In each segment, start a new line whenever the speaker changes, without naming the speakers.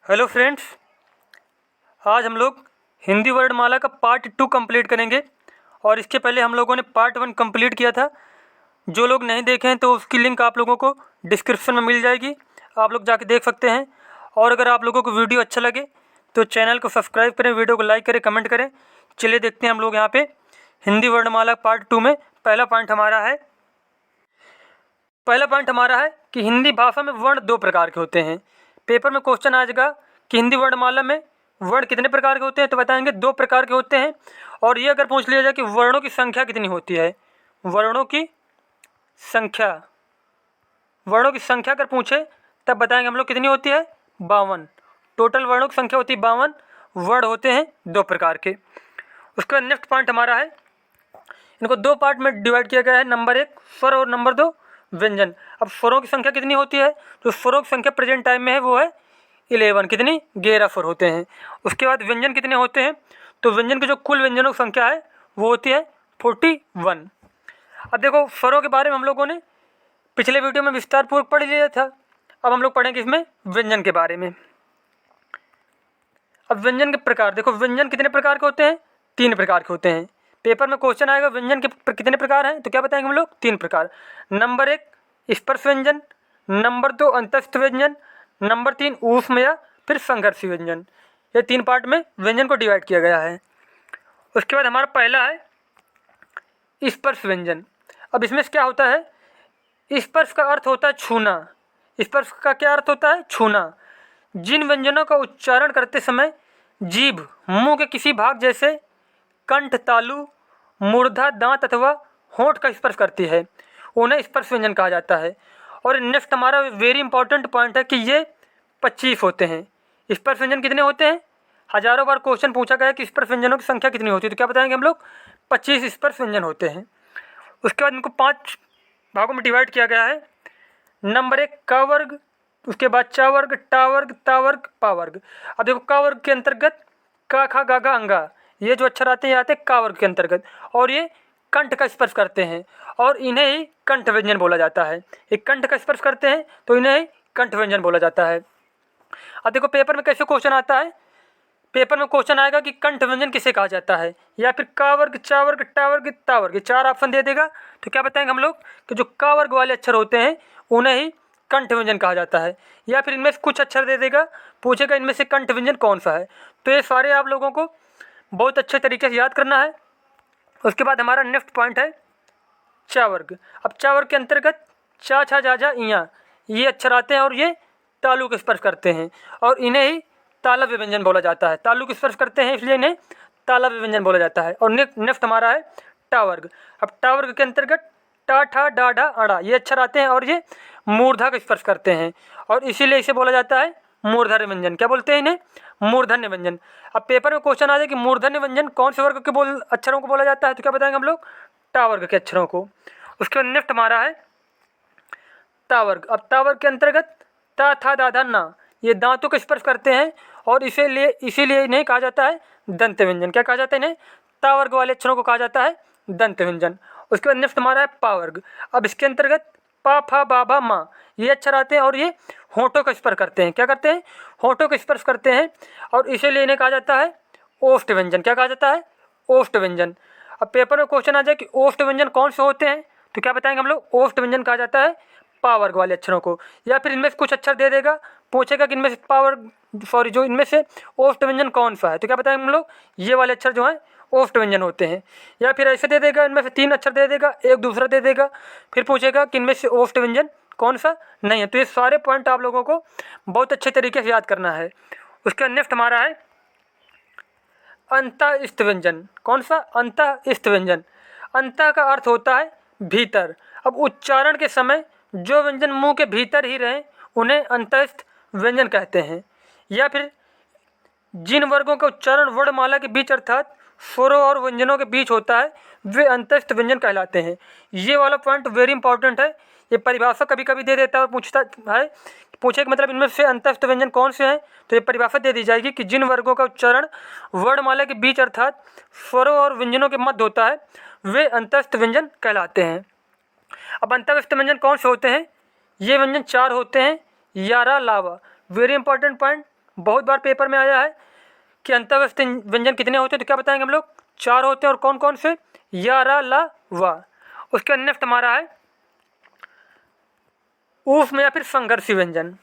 Hello friends, आज हम लोग हिंदी वर्णमाला का पार्ट 2 कंप्लीट करेंगे। और इसके पहले हम लोगों ने पार्ट 1 कंप्लीट किया था। जो लोग नहीं देखे हैं तो उसकी लिंक आप लोगों को डिस्क्रिप्शन में मिल जाएगी, आप लोग जाके देख सकते हैं। और अगर आप लोगों को वीडियो अच्छा लगे तो चैनल को सब्सक्राइब करें, वीडियो को लाइक करें, कमेंट करें। चलिए देखते हैं हम लोग यहाँ पे हिंदी वर्णमाला पार्ट 2 में पहला पॉइंट हमारा है कि हिंदी भाषा में वर्ण 2 प्रकार के होते हैं। पेपर में क्वेश्चन आ जाएगा कि हिंदी वर्णमाला में वर्ण कितने प्रकार के होते हैं, तो बताएंगे 2 प्रकार के होते हैं। और ये अगर पूछ लिया जाए कि वर्णों की संख्या कितनी होती है, वर्णों की संख्या अगर पूछे तब बताएंगे हम लोग कितनी होती है, 52। टोटल वर्णों की संख्या होती है 52। वर्ण होते हैं 2 प्रकार के। उसके बाद नेक्स्ट पॉइंट हमारा है, इनको 2 पार्ट में डिवाइड किया गया है। नंबर 1 स्वर और नंबर 2 व्यंजन। अब स्वरों की संख्या कितनी होती है, जो स्वरों की संख्या प्रेजेंट टाइम में है वो है 11। कितनी, 11 स्वर होते हैं। उसके बाद व्यंजन कितने होते हैं, तो व्यंजन की जो कुल व्यंजनों की संख्या है वो होती है 41। अब देखो, स्वरों के बारे में हम लोगों ने पिछले वीडियो में विस्तार पूर्वक पढ़ लिया था। अब हम लोग पढ़ेंगे इसमें व्यंजन के बारे में। अब व्यंजन के प्रकार देखो, व्यंजन कितने प्रकार के होते हैं, 3 प्रकार के होते हैं। पेपर में क्वेश्चन आएगा व्यंजन के कितने प्रकार हैं, तो क्या बताएंगे हम लोग, 3 प्रकार। नंबर 1 स्पर्श व्यंजन, नंबर 2 अंतस्थ व्यंजन, नंबर 3 ऊष्म या फिर संघर्षी व्यंजन। ये 3 पार्ट में व्यंजन को डिवाइड किया गया है। उसके बाद हमारा पहला है स्पर्श व्यंजन। अब इसमें क्या होता है, स्पर्श का अर्थ होता है छूना। स्पर्श का क्या अर्थ होता है, छूना। जिन व्यंजनों का उच्चारण करते समय जीभ मुंह के किसी भाग जैसे कंठ, तालु, मूर्धा, दांत अथवा होंठ का स्पर्श करती है, उन्हें स्पर्श व्यंजन कहा जाता है। और नेक्स्ट हमारा वेरी इंपॉर्टेंट पॉइंट है कि ये 25 होते हैं। स्पर्श व्यंजन कितने होते हैं, हजारों बार क्वेश्चन पूछा गया है कि स्पर्श व्यंजनों की संख्या कितनी होती है, तो क्या बताएंगे हम लोग, 25 स्पर्श व्यंजन होते हैं। उसके बाद इनको 5 भागों में डिवाइड किया गया है। नंबर 1 क वर्ग, उसके बाद च वर्ग, टा वर्ग, ता वर्ग, पा वर्ग। अब देखो, क वर्ग के अंतर्गत क, ख, ग, घ, अंगा, ये जो अक्षर आते हैं आते हैं क वर्ग के अंतर्गत, और ये कंठ का स्पर्श करते हैं और इन्हें ही कंठ व्यंजन बोला जाता है। ये कंठ का स्पर्श करते हैं तो इन्हें ही कंठ व्यंजन बोला जाता है। अब देखो, पेपर में कैसे क्वेश्चन आता है, पेपर में क्वेश्चन आएगा कि कंठ व्यंजन किसे कहा जाता है, या फिर क वर्ग, च वर्ग, टा वर्ग, ता वर्ग, 4 ऑप्शन दे देगा। तो क्या बताएंगे हम लोग कि जो क वर्ग वाले अक्षर होते हैं उन्हें ही कंठ व्यंजन कहा जाता है। या फिर इनमें से कुछ अक्षर दे देगा, पूछेगा इनमें से कंठ व्यंजन कौन सा है। तो ये सारे आप लोगों को बहुत अच्छे तरीके से याद करना है। उसके बाद हमारा नेक्स्ट पॉइंट है च वर्ग। अब च वर्ग के अंतर्गत चा, छा, जा, जा, इया, ये अक्षर आते हैं और ये तालु को स्पर्श करते हैं और इन्हें ही तालव्य व्यंजन बोला जाता है। तालु को स्पर्श करते हैं इसलिए इन्हें तालव्य व्यंजन बोला जाता है। और नेक्स्ट हमारा है टा वर्ग। अब टा वर्ग के अंतर्गत टा, ठा, डा, ढा, अड़ा, ये अक्षर आते हैं और ये मूर्धा को स्पर्श करते हैं और इसीलिए इसे बोला जाता है मूर्धन्य व्यंजन। क्या बोलते हैं इन्हें, मूर्धन्य व्यंजन। अब पेपर में क्वेश्चन आ जाए कि मूर्धन्य व्यंजन कौन से वर्ग के अक्षरों को बोला जाता है, तो क्या बताएंगे हम लोग, टा वर्ग के अक्षरों को। उसके बाद नेक्स्ट हमारा है ता वर्ग। अब ता वर्ग के अंतर्गत ता, था, दा, धा, ना, ये दांतों को स्पर्श करते हैं और इसीलिए इन्हें कहा जाता है दंत व्यंजन। क्या कहा जाता है इन्हें, ता वर्ग वाले अक्षरों को कहा जाता है दंत व्यंजन। उसके बाद नेक्स्ट हमारा है पा वर्ग। अब इसके अंतर्गत पा, फा, बा, भा, मा, ये अक्षर आते हैं और ये होंठों का स्पर्श करते हैं। क्या करते हैं, होंठों को स्पर्श करते हैं और इसीलिए इन्हें कहा जाता है ओष्ठ व्यंजन। क्या कहा जाता है, ओष्ठ व्यंजन। अब पेपर में क्वेश्चन आ जाए कि ओष्ठ व्यंजन कौन से होते हैं, तो क्या बताएंगे हम लोग, ओष्ठ व्यंजन कहा जाता है पा वर्ग वाले अक्षरों को। या फिर इनमें से कुछ अक्षर दे देगा, पूछेगा कि इनमें से जो इनमें से ओष्ठ व्यंजन कौन सा है, तो क्या बताएंगे हम लोग, ये वाले अक्षर जो हैं ओष्ठ व्यंजन होते हैं। या फिर ऐसे दे देगा, इनमें से 3 अक्षर दे देगा, एक दूसरा दे देगा, फिर पूछेगा कि इनमें से ओष्ठ व्यंजन कौन सा नहीं है। तो ये सारे पॉइंट आप लोगों को बहुत अच्छे तरीके से याद करना है। उसके नेक्स्ट हमारा है अंतःस्थ व्यंजन। कौन सा, अंतःस्थ व्यंजन। अंतः का अर्थ होता है भीतर। अब उच्चारण के समय जो व्यंजन मुंह के भीतर ही रहे उन्हें अंतःस्थ व्यंजन कहते हैं। या फिर जिन वर्गों का उच्चारण वर्णमाला के बीच अर्थात स्वरों और व्यंजनों के बीच होता है वे अंतःस्थ व्यंजन कहलाते हैं। ये वाला पॉइंट वेरी इंपॉर्टेंट है। ये परिभाषा कभी कभी दे देता है और पूछे कि मतलब इनमें से अंतःस्थ व्यंजन कौन से हैं, तो ये परिभाषा दे दी जाएगी कि जिन वर्गों का उच्चारण वर्णमाला के बीच अर्थात स्वरों और व्यंजनों के मध्य होता है वे अंतःस्थ व्यंजन कहलाते हैं। अब अंतःस्थ व्यंजन कौन से होते हैं, ये व्यंजन 4 होते हैं। यारा, लावा, वेरी इंपॉर्टेंट पॉइंट, बहुत बार पेपर में आया है कि अंतःस्थ व्यंजन कितने होते हैं, तो क्या बताएंगे हम लोग? 4 होते हैं। और कौन कौन से? या, रा, ला, वा। उसके नेक्स्ट हमारा है ऊष्म या फिर संघर्षी व्यंजन।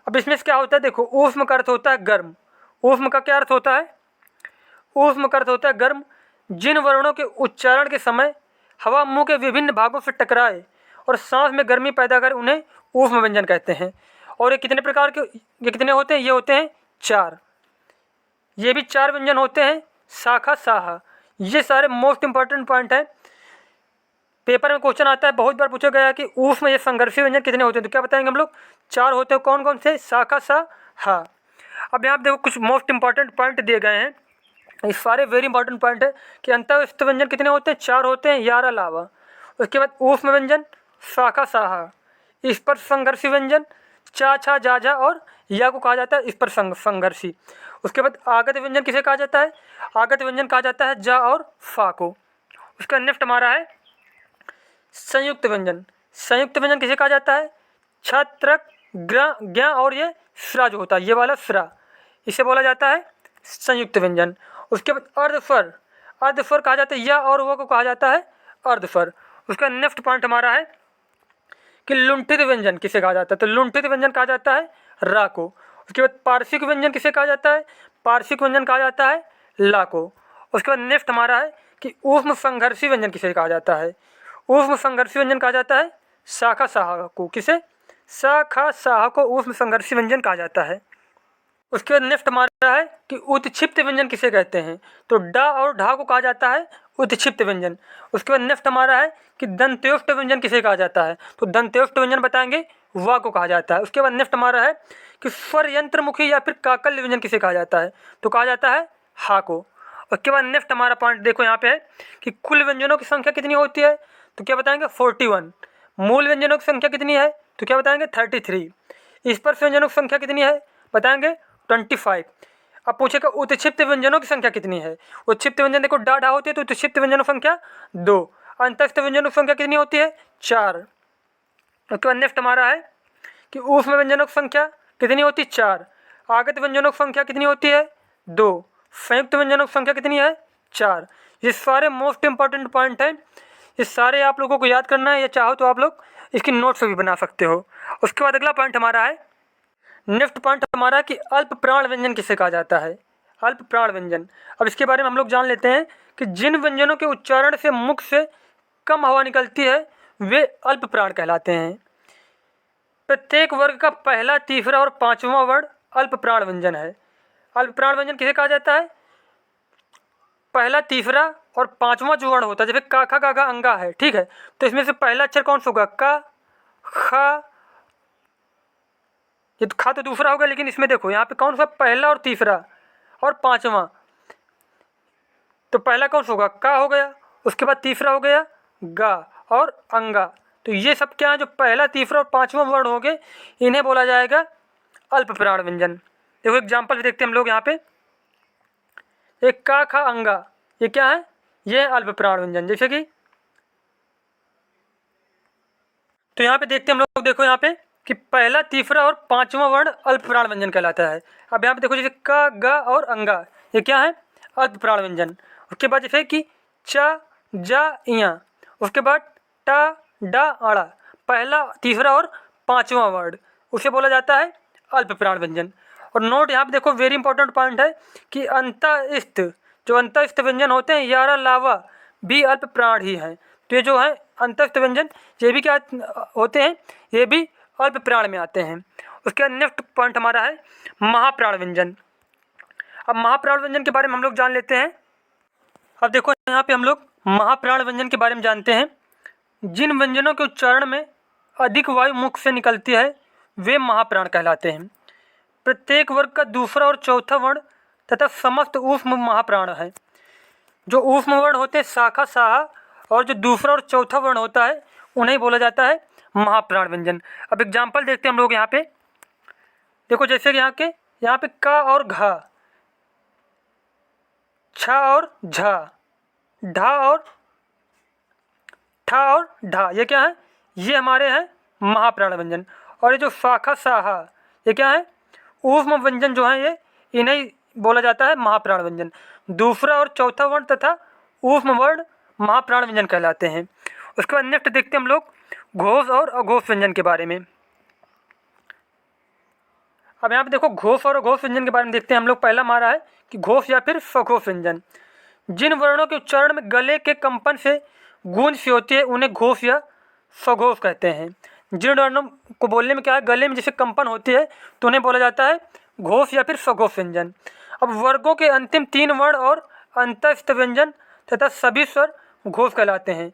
अब इसमें से क्या होता है, देखो, ऊष्म का अर्थ होता है गर्म। ऊष्म का क्या अर्थ होता है? ऊष्म का अर्थ होता है गर्म। जिन वर्णों के उच्चारण के समय हवा मुंह के विभिन्न भागों से टकराए और सांस में गर्मी पैदा करे उन्हें ऊष्म व्यंजन कहते हैं। और ये कितने प्रकार के, ये कितने होते हैं? ये होते हैं 4। ये भी 4 व्यंजन होते हैं, शाखा, साहा। ये सारे मोस्ट इंपॉर्टेंट पॉइंट हैं। पेपर में क्वेश्चन आता है, बहुत बार पूछा गया है कि ऊष्म या संघर्षी व्यंजन कितने होते हैं, तो क्या बताएंगे हम लोग? 4 होते हैं। कौन कौन से? शाखा, सा, हा। अब यहाँ पे देखो कुछ मोस्ट इंपॉर्टेंट पॉइंट दिए गए हैं। ये सारे वेरी इंपॉर्टेंट पॉइंट है कि अंतःस्थ व्यंजन कितने होते हैं? 4 होते हैं, यार अलावा। उसके बाद ऊष्म व्यंजन, शाखा, साहा। स्पर्श संघर्षी व्यंजन, चा, छा, जा, झा और या को कहा जाता है स्पर्श संघर्षी। उसके बाद आगत व्यंजन किसे कहा जाता है? आगत व्यंजन कहा जाता है जा और फा को। उसका नेक्स्ट हमारा है संयुक्त व्यंजन। संयुक्त व्यंजन किसे कहा जाता है? छत्रक, ग्र, ज्ञ और ये श्रा जो होता है, ये वाला श्रा, इसे बोला जाता है संयुक्त व्यंजन। उसके बाद अर्धस्वर। अर्धस्वर कहा जाता है या और वो को कहा जाता है अर्धस्वर। उसका नेक्स्ट पॉइंट हमारा है कि लुंठित व्यंजन किसे कहा जाता है? तो लुंठित व्यंजन कहा जाता है रा को। उसके बाद पार्श्विक व्यंजन किसे कहा जाता है? पार्श्विक व्यंजन कहा जाता है ला को। उसके बाद नेक्स्ट हमारा है कि ऊष्म संघर्षी व्यंजन किसे कहा जाता है? ऊष्म संघर्षी व्यंजन कहा जाता है शाखा, साहा को। किसे? शाखा, साहा को ऊष्म संघर्षी व्यंजन कहा जाता है। उसके बाद नेक्स्ट हमारा है कि उत्क्षिप्त व्यंजन किसे कहते हैं? तो डा और ढा को कहा जाता है उत्क्षिप्त व्यंजन। उसके बाद नेक्स्ट हमारा है कि दंत्योष्ट व्यंजन किसे कहा जाता है? तो दंत्योष्ट व्यंजन बताएंगे वा को कहा जाता है। उसके बाद नेक्स्ट हमारा है कि स्वर यंत्रमुखी या फिर काकल्य व्यंजन किसे कहा जाता है? तो कहा जाता है हा को। उसके बाद नेक्स्ट हमारा पॉइंट देखो यहाँ पे है कि कुल व्यंजनों की संख्या कितनी होती है? तो क्या बताएंगे? 41। मूल व्यंजनों की संख्या कितनी है? तो क्या बताएंगे? 33। स्पर्श व्यंजनों की संख्या कितनी है? बताएंगे 25। अब पूछेगा उत्क्षिप्त व्यंजनों की संख्या कितनी है? उत्क्षिप्त व्यंजन देखो डा, ढा होती है, तो उत्क्षिप्त व्यंजनों की संख्या 2। अंतस्थ व्यंजनों की संख्या कितनी होती है? 4। उसके बाद नेक्स्ट हमारा है कि ऊष्म व्यंजनों की संख्या कितनी होती है? 4। आगत व्यंजनों की संख्या कितनी होती है? 2। संयुक्त व्यंजनों की संख्या कितनी है? 4। ये सारे मोस्ट इंपॉर्टेंट पॉइंट हैं। ये सारे आप लोगों को याद करना है, या चाहो तो आप लोग इसकी नोट्स भी बना सकते हो। उसके बाद अगला पॉइंट हमारा है, नेक्स्ट पॉइंट हमारा कि अल्प प्राण व्यंजन किसे कहा जाता है? अल्प प्राण व्यंजन। अब इसके बारे में हम लोग जान लेते हैं कि जिन व्यंजनों के उच्चारण से मुख से कम हवा निकलती है वे अल्प प्राण कहलाते हैं। प्रत्येक वर्ग का पहला, तीसरा और पांचवा वर्ण अल्प प्राण व्यंजन है। अल्प प्राण व्यंजन किसे कहा जाता है? पहला, तीसरा और पांचवा जो वर्ण होता है, जैसे का, खा, गा, घा, अंगा है, ठीक है, तो इसमें से पहला अक्षर कौन सा होगा? का, खा। ये तो खा तो दूसरा होगा, लेकिन इसमें देखो यहाँ पे कौन सा पहला और तीसरा और पांचवा, तो पहला कौन सा होगा? का हो गया। उसके बाद तीसरा हो गया गा और अंगा। तो ये सब क्या है? जो पहला, तीसरा और पांचवा वर्ण हो गए, इन्हें बोला जाएगा अल्प प्राण व्यंजन। देखो एग्जाम्पल देखते हैं हम लोग यहाँ पे। एक का, खा, अंगा, ये क्या है? ये अल्प प्राण व्यंजन। जैसे कि तो यहाँ पे देखते हैं हम लोग, देखो यहाँ पे कि पहला, तीसरा और पांचवा वर्ण अल्प प्राण व्यंजन कहलाता है। अब यहाँ पे देखो जैसे का, गा और अंगा, ये क्या है? अल्प प्राण व्यंजन। उसके बाद जैसे कि चा, जा, इया, उसके बाद टा, डा, आड़ा, पहला, तीसरा और पांचवा वर्ण, उसे बोला जाता है अल्प प्राण व्यंजन। और नोट यहाँ पे देखो वेरी इंपॉर्टेंट पॉइंट है कि अंतःस्थ, जो अंतःस्थ व्यंजन होते हैं यारा, लावा भी अल्प प्राण ही हैं। तो ये जो है अंतस्थ व्यंजन, ये भी क्या होते हैं? ये भी अल्प प्राण में आते हैं। उसके नेक्स्ट पॉइंट हमारा है महाप्राण व्यंजन। अब महाप्राण व्यंजन के बारे में हम लोग जान लेते हैं। अब देखो यहाँ पे हम लोग महाप्राण व्यंजन के बारे में जानते हैं। जिन व्यंजनों के उच्चारण में अधिक वायु मुख से निकलती है वे महाप्राण कहलाते हैं। प्रत्येक वर्ग का दूसरा और चौथा वर्ण तथा समस्त ऊष्म महाप्राण है। जो ऊष्म वर्ण होते हैं शाखा, साहा, और जो दूसरा और चौथा वर्ण होता है उन्हें बोला जाता है महाप्राण व्यंजन। अब एग्जाम्पल देखते हैं हम लोग यहाँ पे। देखो जैसे कि यहाँ पे का और घा, छा और झा, ढा और ठा और ढा, ये क्या है? ये हमारे हैं महाप्राण व्यंजन। और ये जो शाखा, साहा, ये क्या है? ऊष्म व्यंजन जो हैं ये इन्हें बोला जाता है महाप्राण व्यंजन। दूसरा और चौथा वर्ण तथा ऊष्म वर्ण महाप्राण व्यंजन कहलाते हैं। उसके बाद नेक्स्ट देखते हैं हम लोग घोष और अघोष व्यंजन के बारे में। अब यहाँ पे देखो घोष और अघोष व्यंजन के बारे में देखते हैं हम लोग। पहला हमारा है कि घोष या फिर सघोष व्यंजन। जिन वर्णों के उच्चारण में गले के कंपन से गूंज सी होती है उन्हें घोष या सघोष कहते हैं। जिन वर्णों को बोलने में क्या है, गले में जैसे कंपन होती है तो उन्हें बोला जाता है घोष या फिर सघोष व्यंजन। अब वर्गों के अंतिम 3 वर्ण और अंतस्थ व्यंजन तथा सभी स्वर घोष कहलाते हैं।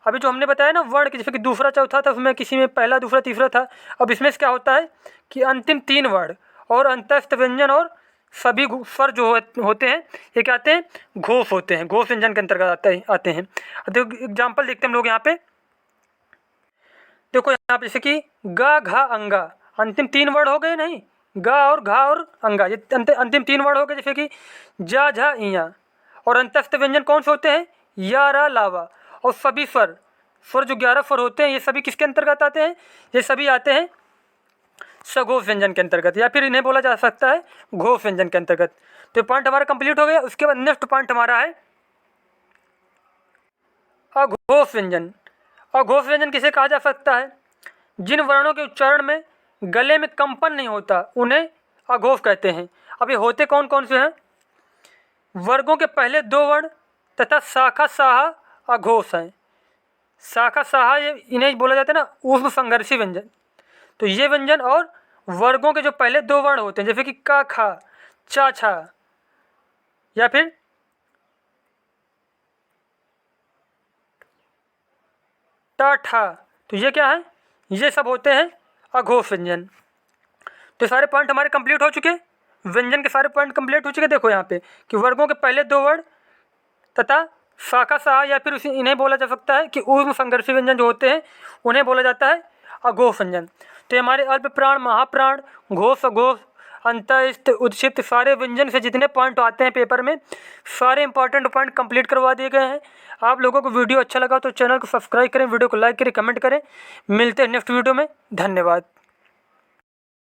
अभी जो हमने बताया ना वर्ण के, जैसे कि दूसरा चौथा था, उसमें किसी में पहला दूसरा तीसरा था। अब इसमें से क्या होता है कि अंतिम 3 वर्ण और अंतस्थ व्यंजन और सभी स्वर जो होते हैं ये क्या आते हैं, घोष होते हैं, घोष व्यंजन के अंतर्गत आते हैं। देखो एग्जाम्पल देखते हैं हम लोग यहाँ पे। देखो यहाँ पे जैसे कि गा घा अंगा, अंतिम 3 वर्ण हो गए नहीं, गा और घा और अंगा, ये अंतिम 3 वर्ण हो गए। जैसे कि जा झा इया। और अंतस्थ व्यंजन कौन से होते हैं, या रा लावा। और सभी स्वर जो 11 स्वर होते हैं ये सभी किसके अंतर्गत आते हैं, ये सभी आते हैं सघोष व्यंजन के अंतर्गत, या फिर इन्हें बोला जा सकता है घोष व्यंजन के अंतर्गत। तो पॉइंट हमारा कंप्लीट हो गया। उसके बाद नेक्स्ट पॉइंट हमारा है अघोष व्यंजन। अघोष व्यंजन किसे कहा जा सकता है, जिन वर्णों के उच्चारण में गले में कंपन नहीं होता उन्हें अघोष कहते हैं। अब ये होते कौन कौन से हैं, वर्गों के पहले 2 वर्ण तथा शाखा साहा अघोष हैं। शाखा साहा ये इन्हें बोला जाता है ना ऊष्म संघर्षी व्यंजन। तो ये व्यंजन और वर्गों के जो पहले 2 वर्ण होते हैं जैसे कि का खा चा छा या फिर टा ठा, तो ये क्या है, ये सब होते हैं अघोष व्यंजन। तो सारे पॉइंट हमारे कंप्लीट हो चुके, व्यंजन के सारे पॉइंट कंप्लीट हो चुके। देखो यहाँ पे कि वर्गों के पहले 2 वर्ण तथा शाखा साहा या फिर उसे इन्हें बोला जा सकता है कि ऊष्म संघर्षी व्यंजन जो होते हैं उन्हें बोला जाता है अघोष व्यंजन। तो हमारे अल्प प्राण, महाप्राण, घोष, अघोष, अंतस्थ, उच्छिष्ट सारे व्यंजन से जितने पॉइंट आते हैं पेपर में सारे इंपॉर्टेंट पॉइंट कंप्लीट करवा दिए गए हैं। आप लोगों को वीडियो अच्छा लगा तो चैनल को सब्सक्राइब करें, वीडियो को लाइक करें, कमेंट करें। मिलते हैं नेक्स्ट वीडियो में। धन्यवाद।